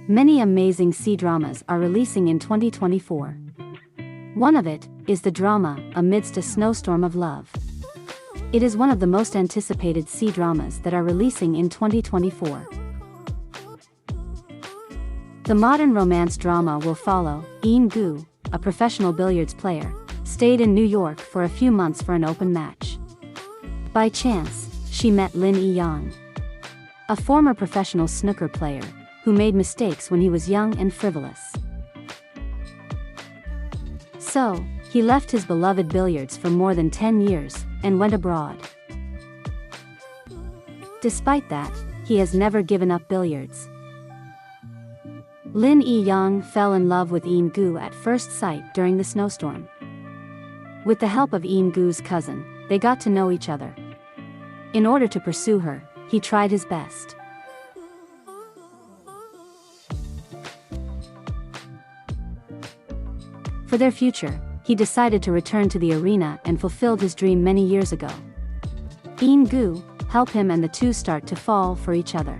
Many amazing C-dramas are releasing in 2024. One of it is the drama Amidst a Snowstorm of Love. It is one of the most anticipated C-dramas that are releasing in 2024. The modern romance drama will follow In-gu, a professional billiards player, stayed in New York for a few months for an open match. By chance, she met Lin E-yang, a former professional snooker player, who made mistakes when he was young and frivolous. So, he left his beloved billiards for more than 10 years, and went abroad. Despite that, he has never given up billiards. Lin E-yang fell in love with In-gu at first sight during the snowstorm. With the help of In-gu's cousin, they got to know each other. In order to pursue her, he tried his best. For their future, he decided to return to the arena and fulfilled his dream many years ago. In-gu helped him and the two start to fall for each other.